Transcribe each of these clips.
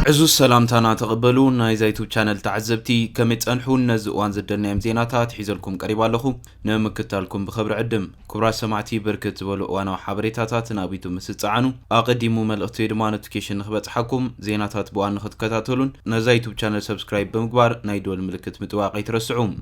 عزوز سلامتنا تقبلوا ناي زيتو channel تعزبتي كم تنحون نزقوان زدنا زيناتات حيزلكم قريبا لخو نمكتالكم بخبر عدم كبرى سمعتي بركت بولو وانا حبريتاتات نابيتو مستصعنو اقدمو ملقتو يدما نوتيفيكيشن نخبط حكم زيناتات بوان نخد كتاتلون نزيتو channel سبسكرايب بمقبار نايدول ملكت متواقع يترسعون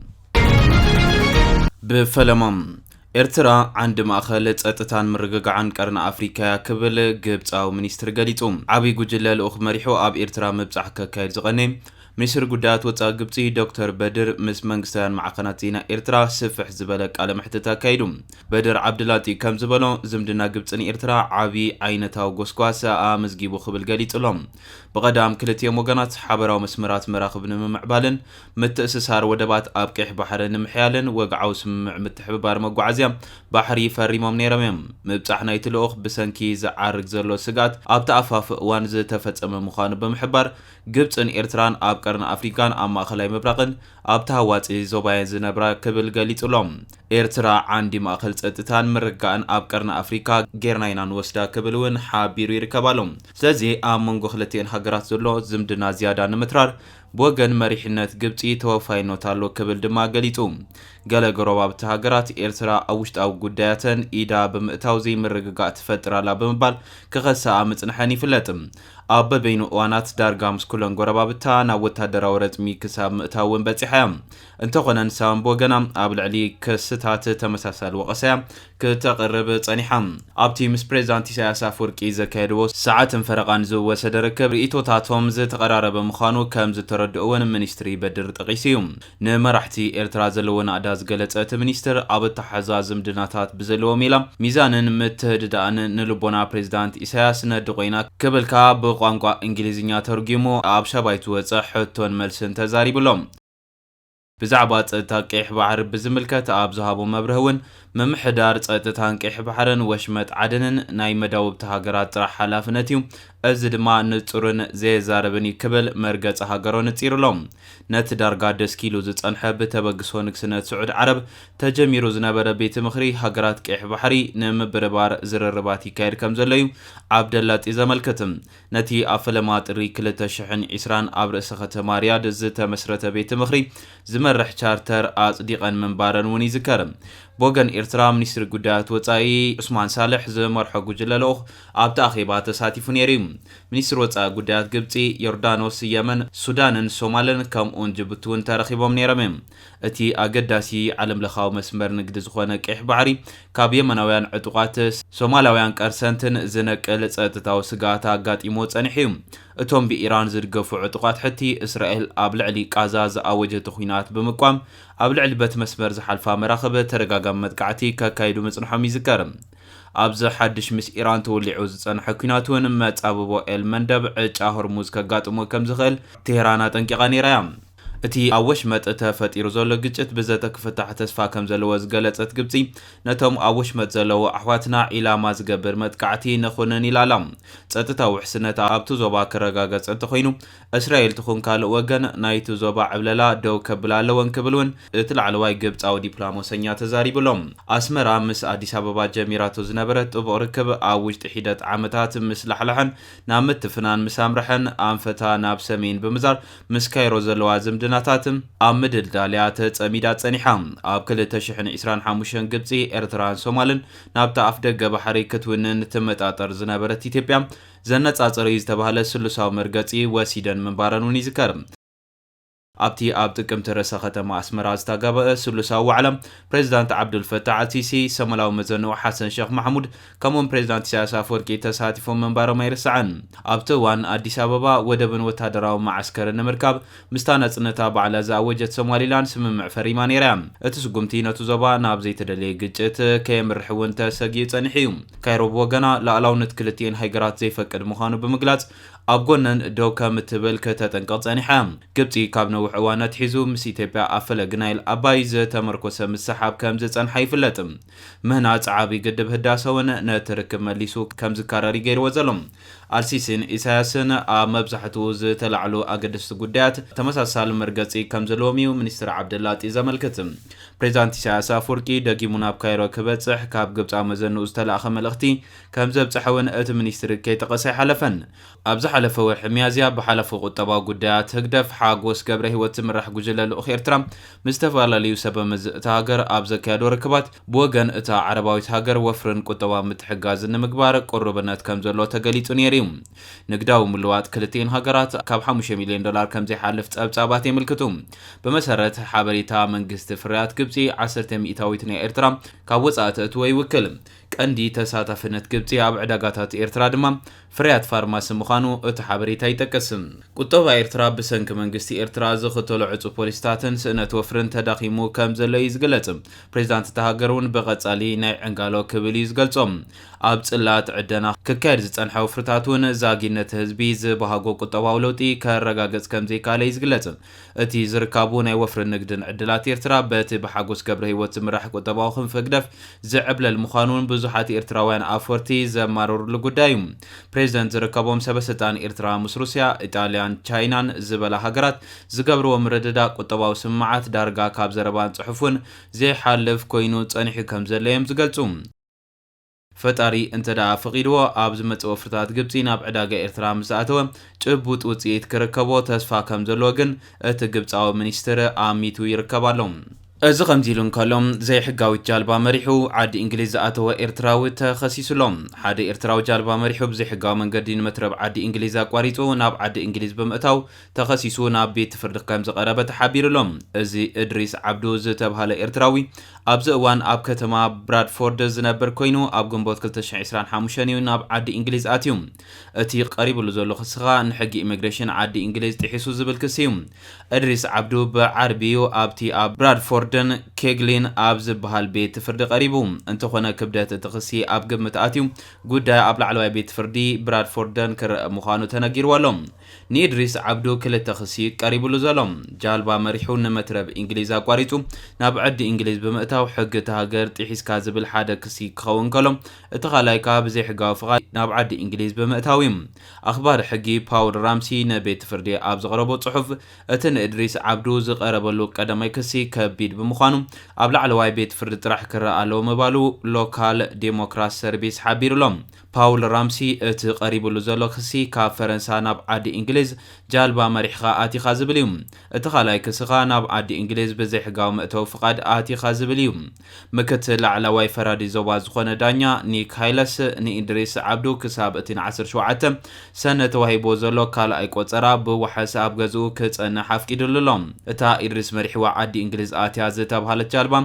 بفلمام إرترا عند مأخلة أتتان مرقق عن قرن أفريقيا كبل جبت أو منيستر قليتهم عبي جوجل الأخ مريحو أب إرترا مبزحك كايل زغني مصر قدات وطا قبطي دكتور بدر مس منغستان مع قناتينا إرترا سفح زبالك على محتتا كايدوم بدر عبدالاتي كم زبالو زمدنا قبطني إرترا عبي عينتاو قسكواسا مزجيبو خبل قليت لهم بقدام كلتي موغانات حبراو مسمرات مراخب نمعبالن متأسسار ودبات أبكيح بحر نمحيالن وقعو سمع متحببار مقعزيا بحري فريمام نيرميم مبتحنا يتلوخ بسنكي زعارق زرلو سقات أبتعفاف وانز تفتسم مخان بمحبار قبطن إرتران قرن أفريقان أما خلاي مبرقن أبتهوات زوباين زنبرا كبل قليت لهم إرترا عندي مأخل تتان مرقان قرن أفريقا غيرناينان وسدا كبلون حابيرو يركبالهم سلازي منغو خلتين حقرات زلو زمدنا زيادة نمترار بوغن مريحنت قبطي توفاينو تالو كبل دما قليتوم قال قروباب تهاجرات إرترا أوشت أو قداياتن إيدا بمئتاوزي مرقاقات فترة لا بمبال كغسا متنحاني فلاتم أب بين وانات دارغامس كلن قربابتا ناوتها دراورت ميكسا مئتاون باتحام انتو غنان سام بوغنام أبل علي كستات تمساسال وقسام كتقرب تانيحام أبتي مس بريزانتي سياسا فوركي زكايدو ساعات فرقان زو وسدركب رئيتو تاتهم زي تقرارب مخانو كام زي تردقون منيستري بدر تقيسيوم نمرحتي إرترا زلوون أداز قلت منيستر أبت حزازم دناتات بزلو ميلا ميزانن متهددان نلبونا بريزدانت إساياس ندقوينا كبل كاب قانقا انجليزينيا ترجمو اب شبايت وصحتون ملسن تزاري بلوم بزعبا تاقيح بحر بزملكت اب زهابو مبرهون ممحدار صيتتان قيح بحرن وشمت عدنن ناي مداوب تهاجرات طرح حلافنتيو از دما نصرن زي زاربني كبل مرغص هاجرون تصيرلوم نت دارغا دسكيلو زصنح بتبغسو نكسنت سعود عرب تجميرو زنبره بيت مخري هاجرات قيح بحري نمبربار زررباتي كاير كم زليو عبد الله تزملكتم نتي افلمات ريكلته شحن عسران ابرس ختما رياض زته مسرته بيت مخري زمرح تشارتر اصديقن منبارن وني ذكرم بوغن إرترا منيستر قدات وطاي عثمان صالح زمرحو قجلالوخ أبتا أخيبات ساتيفو نيريم منيستر وطا قدات قبطي يوردانوس يمن سودان سومالن كم جبتون تارخيبهم نيرميم اتي أقداسي علم لخاو مسمر نقد زخوانك إحباري كاب يمناويان عطوقات سومالاويان كارسنتن زنك لتساتتاو سقاتا قات إيموت أنحيوم اتوم بإيران زرقفو عطوقات حتي إسرائيل أبلعلي قازاز أوجه تخوينات بمقوام أبلعلي بات مسمر زحالفا مراخبة ترقاقام مدقعتي كاكايدو مصنحو ميزكارم أبز حدش مس إيران تولي عوز حكيناتون مات أبوبو المندب عج هرموز كاقاتمو كم زغل تهرانات انكيغاني رايام اتي اوش مت اتفتيرو زلو قجت بزتك فتح تسفا كم زلو زغلصت قبطي نتوم اوش مت زلو احواتنا الى ما زغبر متقعتي نخونن يلالام صتتاو حسنتا ابتو زوبا كرغاغص انت خوينو اسرائيل تخون كال وغن نايتو زوبا عبللا دو كبلالون كبلون اتلعلواي قبطاو دبلوماسيا تزاري بلوم اسمرا مس اديس ابابا جميراتو زنبرت بوركب اوجت حيدت عامتات مس لحلحن نامت فنان مسامرحن انفتا ناب سمين بمزار مس كايرو زلو دناتاتم امدل داليات صميدات صنيحام اب كل تشحن اسران حموشن قبطي ارتران سومالن نابتا افدغ بحري كتونن تمطاطر زنبرت ايتيوبيا زنصاصري ዝተባሃለ ስሉሳው መርገጺ ወሲደን መንባረኑን ይዝከር أبتي أبتكم ترسا ختما أسمرا استاقابا سلسا وعلم بريزيدانت عبد الفتاح السيسي سملاو مزنو حسن شيخ محمود كمون بريزيدانت سياسة فوركي تساتفو منبارو ميرسعن أبتوان أديس أبابا ودبن وتهدراو معسكر النمركاب مستانة نتابع على زاوجة سوماليلان سممع فريمان يرام اتسقمتي نتوزبا نابزي تدلي قجت كيمر حوان تساقيت انحيوم كايرو بوغانا لألاو نتكلتين هايقرات زي فكر مخانو بمقلات أبغونن دوكا متبل كتتنقص انحام قبطي كابنو حوانات حيزو مس إثيوبيا أفلق نايل أبايز تمركز مسحاب كمزت أن حيفلتم مهنات عابي قدب هداسون نتركب مليسو كمز كاراري غير وزلم አልሲሲን ኢሳያስን ኣብ መብዛሕትኡ ዝተላዕሉ ኣገደስቲ ጉዳያት ተመሳሳሊ መርገፂ ከም ዘለዎም እዩ ሚኒስትር ዓብደላጢ ዘመልክት። ፕሬዚዳንት ኢሳያስ አፈወርቂ ደጊሙ ናብ ካይሮ ክበጽሕ ካብ ግብጻ መዘንኡ ዝተላእኸ መልእኽቲ ከም ዘብጽሐውን እቲ ሚኒስትሪ ከይጠቐሰ ኣይሓለፈን። ኣብ ዝሓለፈ ወርሒ ሚያዝያ ብሓለፈ ቁጠባዊ ጉዳያት ህግደፍ ሓጎስ ገብረ ህይወት ዝምራሕ ጉጅለ ልኡኽ ኤርትራ ምስ ዝተፈላለዩ ሰበመዝ እታ ሃገር ኣብ ዘካየዶ ርክባት ብወገን እታ ዓረባዊት ሃገር ወፍርን ቁጠባ ምትሕጋዝ ንምግባር ቁርብነት ከም ዘሎ ተገሊጹ ነይሩ እዩ። ንግዳዊ ምልዋጥ ክልቲአን ሃገራት ካብ $5 ሚልዮን ከም ዘይሓልፍ ጸብጻባት የምልክቱ። ብመሰረት ሓበሬታ መንግስቲ ፍርያት ግብጺ 10 ሚእታዊት ናይ ኤርትራ ካብ ወጻእቲ እትወ ይውክል። ቀንዲ ተሳታፍነት ግብጺ ኣብ ዕዳጋታት ኤርትራ ድማ ፍርያት ፋርማሲ ምዃኑ እቲ ሓበሬታ ይጠቅስ። ቁጠባ ኤርትራ ብሰንኪ መንግስቲ ኤርትራ ዝኽተሉ ዕፁብ ፖሊስታትን ስእነት ወፍርን ተዳኺሙ ከም ዘሎ እዩ ዝገልጽ። ፕሬዚዳንት እታ ሃገር እውን ብቐጻሊ ናይ ዕንጋሎ ክብል እዩ ዝገልጾም። ኣብ ጽላት ዕደና ክካየድ ዝጸንሐ ወፍርታት እውን ዛጊነት ህዝቢ ዝበሃጎ ቁጠባዊ ለውጢ ከረጋገጽ ከም ዘይከኣለ እዩ ዝግለጽ። እቲ ዝርካቡ ናይ ወፍሪ ንግድን ዕድላት ኤርትራ በቲ ብሓጎስ ገብረ ህይወት ዝምራሕ ቁጠባዊ ክንፊ ህግደፍ ዝዕብለል ምዃኑን ብዙሓት ኤርትራውያን ኣፈርቲ ዘማረሩሉ ጉዳይ እዩ። ፕሬዚደንት ዝርከቦም ሰበስልጣን ኤርትራ ምስ ሩስያ፣ ኢጣልያን፣ ቻይናን ዝበላ ሃገራት ዝገብርዎ ምርድዳእ ቁጠባዊ ስምዓት ዳርጋ ካብ ዘረባን ጽሑፉን ዘይሓልፍ ኮይኑ ጸኒሑ ከም ዘሎ እዮም ዝገልጹ። ፈጣሪ እንተዳ ፈቂድዎ ኣብ ዝመጽእ ወፍርታት ግብጺ ናብ ዕዳጋ ኤርትራ ምስ ኣተወ ጭቡጥ ውጽኢት ክርከቦ ተስፋ ከም ዘለዎ ግን እቲ ግብጻዊ ሚኒስትር ኣሚቱ ይርከብ ኣሎ። እዚ ከምዚ ኢሉ እንከሎም ዘይሕጋዊት ጃልባ መሪሑ ዓዲ እንግሊዝ ዝኣተወ ኤርትራዊ ተኸሲሱሎም። ሓደ ኤርትራዊ ጃልባ መሪሑ ብዘይሕጋዊ መንገዲ ንመትረብ ዓዲ እንግሊዝ ኣቋሪጹ ናብ ዓዲ እንግሊዝ ብምእታው ተኸሲሱ ናብ ቤት ፍርዲ ከም ዝቐረበ ተሓቢሩሎም። እዚ እድሪስ ዓብዱ ዝተባሃለ ኤርትራዊ ኣብዚ እዋን ኣብ ከተማ ብራድፎርድ ዝነብር ኮይኑ ኣብ ግንቦት 2025 እዩ ናብ ዓዲ እንግሊዝ ኣትዩ። እቲ ቀሪቡሉ ዘሎ ክስኻ ንሕጊ ኢሚግሬሽን ዓዲ እንግሊዝ ጥሒሱ ዝብል ክሲ እዩ። እድሪስ ዓብዱ ብዓርቢዩ ኣብቲ ኣብ ብራድፎርድ ደን ኬግሊን ኣብ ዝበሃል ቤት ፍርዲ ቀሪቡ እንተኾነ ክብደት እቲ ክሲ ኣብ ግምት ኣትዩ ጉዳይ ኣብ ላዕለዋይ ቤት ፍርዲ ብራድፎርደን ክርአ ምዃኑ ተነጊርዎ ኣሎ። ንኢድሪስ ዓብዱ ክልተ ክሲ ቀሪቡሉ ዘሎ ጃልባ መሪሑ ንመትረብ እንግሊዝ ኣቋሪጹ ናብ ዓዲ እንግሊዝ ብምእታው ሕጊ እቲ ሃገር ጥሒስካ ዝብል ሓደ ክሲ ክኸውን ከሎ እቲ ካልኣይ ካብ ዘይሕጋዊ ፍቓድ ናብ ዓዲ እንግሊዝ ብምእታው እዩ። ኣኽባሪ ሕጊ ፓውል ራምሲ ንቤት ፍርዲ ኣብ ዘቕረቦ ጽሑፍ እቲ ንኢድሪስ ዓብዱ ዝቐረበሉ ቀዳማይ ክሲ ከቢድ ብምዃኑ ኣብ ላዕለዋይ ቤት ፍርዲ ጥራሕ ክረአ ኣለዎ ምባሉ ሎካል ዴሞክራት ሰርቪስ ሓቢሩሎም። ፓውል ራምሲ እቲ ቀሪቡሉ ዘሎ ክሲ ካብ ፈረንሳ ናብ ዓዲ እንግሊዝ ጃልባ መሪሕኻ ኣቲኻ ዝብል እዩ። እቲ ካልኣይ ክስኻ ናብ ዓዲ እንግሊዝ ብዘይሕጋዊ መእተዊ ፍቓድ ኣቲኻ ዝብል እዩ። ምክትል ላዕለዋይ ፈራዲ ዞባ ዝኾነ ዳኛ ኒክ ሃይለስ ንኢድሪስ ዓብዱ ክሳብ እቲ 17 ሰነ ተዋሂቦ ዘሎ ካልኣይ ቆፀራ ብዋሕሲ ኣብ ገዝኡ ክጸንሕ ኣፍቂዱሎም። እታ ኢድሪስ መሪሕዋ ዓዲ እንግሊዝ ኣትያ ዝተባሃለት ጃልባ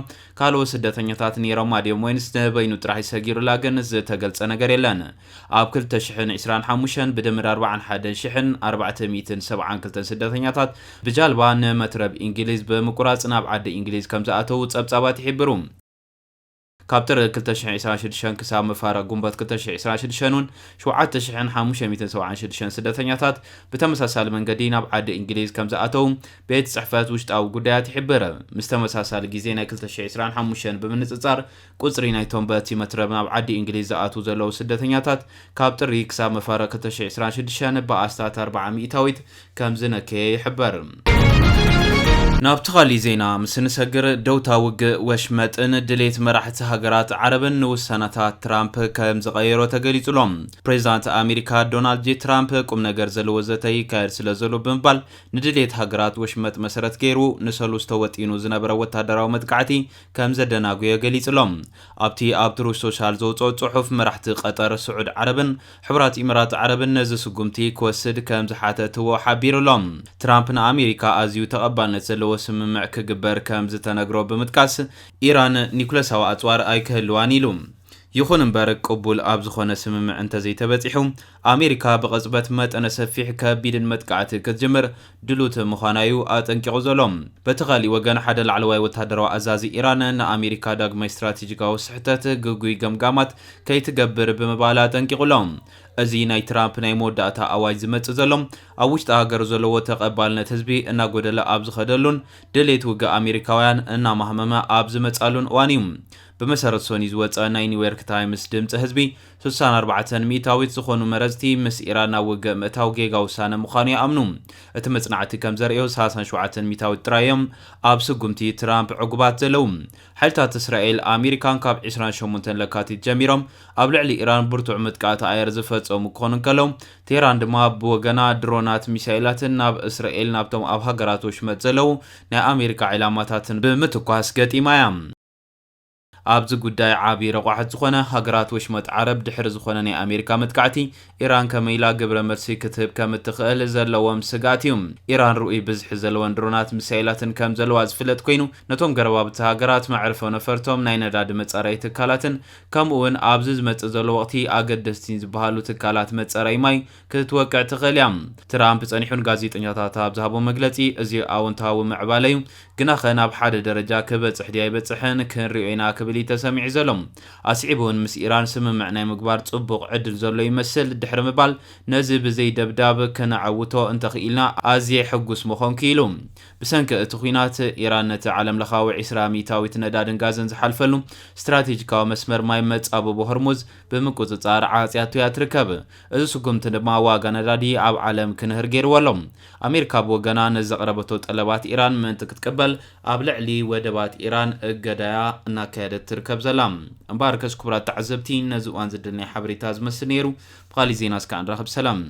ካልኦት ስደተኛታት ነይሮማ ድዮም ወይንስ ንበይኑ ጥራሕ ይሰጊሩላ ግን ዝተገልጸ ነገር የለን። ኣብ 2025 ብድምር 41,472 ስደተኛታት ብጃልባ ንመትረብ እንግሊዝ ብምቁራጽ ናብ ዓዲ እንግሊዝ ከም ዝኣተዉ ጸብጻባት ይሕብሩ። ካብ ጥሪ 2026 ክሳብ መፋረቕ ግንቦት 2026 እውን 7,576 ስደተኛታት ብተመሳሳሊ መንገዲ ናብ ዓዲ እንግሊዝ ከም ዝኣተዉ ቤት ጽሕፈት ውሽጣዊ ጉዳያት ይሕብር። ምስ ተመሳሳሊ ግዜ ናይ 2025 ብምንጽጻር ቁጽሪ ናይቶም በቲ መትረብ ናብ ዓዲ እንግሊዝ ዝኣትዉ ዘለዉ ስደተኛታት ካብ ጥሪ ክሳብ መፋረቕ 2026 ብኣስታት 40 ሚእታዊት ከም ዝነከየ ይሕበር። ናብቲ ኻሊእ ዜና ምስ ንሰግር ደውታ ውግእ ወሽመጥን ድሌት መራሕቲ ሃገራት ዓረብን ንውሳነታት ትራምፕ ከም ዝቐየሮ ተገሊጹሎም። ፕሬዚዳንት ኣሜሪካ ዶናልድ ጄ ትራምፕ ቁም ነገር ዘለዎ ዘተ ይካየድ ስለ ዘሎ ብምባል ንድሌት ሃገራት ወሽመጥ መሰረት ገይሩ ንሰሉስተ ወጢኑ ዝነበረ ወታደራዊ መጥቃዕቲ ከም ዘደናግዮ ገሊጹሎም። ኣብቲ ኣብ ትሩዝ ሶሻል ዘውፅኦ ጽሑፍ መራሕቲ ቀጠር፣ ስዑድ ዓረብን ሕቡራት ኢሚራት ዓረብን ነዚ ስጉምቲ ክወስድ ከም ዝሓተትዎ ሓቢሩሎም። ትራምፕ ንኣሜሪካ ኣዝዩ ተቐባልነት ዘለዎ ስምምዕ ክግበር ከም ዝተነግሮ ብምጥቃስ ኢራን ኒኩለሳዊ ኣጽዋር ኣይክህልዋን ኢሉ። ይኹን እምበር ቅቡል ኣብ ዝኾነ ስምምዕ እንተዘይተበፂሑ ኣሜሪካ ብቕጽበት መጠነ ሰፊሕ ከቢድን መጥቃዕቲ ክትጅምር ድሉት ምዃናዩ ኣጠንቂቑ ዘሎ። በቲ ኻሊእ ወገን ሓደ ላዕለዋይ ወታደራዊ ኣዛዚ ኢራን ንኣሜሪካ ዳግማይ ስትራቴጂካዊ ስሕተት ግጉይ ገምጋማት ከይትገብር ብምባል ኣጠንቂቑሎም። እዚ ናይ ትራምፕ ናይ መወዳእታ ኣዋጅ ዝመጽእ ዘሎ ኣብ ውሽጢ ሃገር ዘለዎ ተቐባልነት ህዝቢ እናጎደለ ኣብ ዝኸደሉን ድሌት ውግእ ኣሜሪካውያን እናማህመመ ኣብ ዝመጻሉን እዋን እዩ። ብመሰረት ሶኒ ዝወፀ ናይ ኒውዮርክ ታይምስ ድምፂ ህዝቢ 64 ሚታዊት ዝኾኑ መረዝቲ ምስ ኢራን ኣብ ውግእ ምእታው ጌጋ ውሳነ ምዃኑ ይኣምኑ እቲ መጽናዕቲ ከም ዘርእዮ 37 ሚታዊት ጥራዮም ኣብ ስጉምቲ ትራምፕ ዕጉባት ዘለው ሓይልታት እስራኤል ኣሜሪካን ካብ 28 ለካቲት ጀሚሮም ኣብ ልዕሊ ኢራን ብርቱዕ ምጥቃት ኣየር ዝፈጸሙ ክኾኑ ከለው ቴህራን ድማ ብወገና ድሮናት ሚሳኤላትን ናብ እስራኤል ናብቶም ኣብ ሃገራት ወሽመጥ ዘለው ናይ ኣሜሪካ ዕላማታትን ብምትኳስ ገጢማ እያ ኣብዚ ጉዳይ ዓቢ ረቋሕት ዝኾነ ሃገራት ወሽመጥ ዓረብ ድሕሪ ዝኾነ ናይ ኣሜሪካ መጥቃዕቲ ኢራን ከመይላ ግብረ መልሲ ክትህብ ከም እትኽእል ዘለዎም ስጋት እዩ ኢራን ርኡይ ብዝሒ ዘለወን ድሮናት ሚሳኤላትን ከም ዘለዋ ዝፍለጥ ኮይኑ ነቶም ገረባብቲ ሃገራት መዕርፎ ነፈርቶም ናይ ነዳዲ መጻረይ ትካላትን ከምኡውን ኣብዚ ዝመጽእ ዘሎ ወቕቲ ኣገደስቲ ዝበሃሉ ትካላት መጻረይ ማይ ክትወቅዕ ትኽእል እያ ትራምፕ ጸኒሑን ጋዜጠኛታት ኣብ ዝሃቦ መግለጺ እዚ ኣወንታዊ ምዕባለ እዩ ግና ኸ ናብ ሓደ ደረጃ ክበጽሕ ድያ ኣይበጽሕን ክንሪኦ ኢና ክብል ተሰሚዕ ዘሎም ኣስዒቡን ምስ ኢራን ስምምዕ ናይ ምግባር ጽቡቕ ዕድል ዘሎ ይመስል ድሕሪ ምባል ነዚ ብዘይ ደብዳብ ከነዓውቶ እንተኽኢልና ኣዝየ ሕጉስ ምኾንኩ ኢሉ ብሰንኪ እቲ ኩናት ኢራን ነቲ ዓለም ለኻዊ 20 ሚታዊት ነዳድን ጋዝን ዝሓልፈሉ ስትራቴጂካዊ መስመር ማይ መጻበቦ ሆርሙዝ ብምቁጽጻር ዓጽያቱ እያ ትርከብ እዚ ስጉምቲ ድማ ዋጋ ነዳዲ ኣብ ዓለም ክንህር ገይርዎ ኣሎ ኣሜሪካ ብወገና ነዘቕረበቶ ጠለባት ኢራን ምእንቲ ክትቀበል ኣብ ልዕሊ ወደባት ኢራን እገዳያ እናካየደት ትርከብ ዘላ እምበር ከስ ክቡራት ተዓዘብቲ ነዚ እዋን ዝድልናይ ሓበሬታ ዝመስል ነይሩ ብኻሊእ ዜና እስካዕ ንራኸብ ሰላም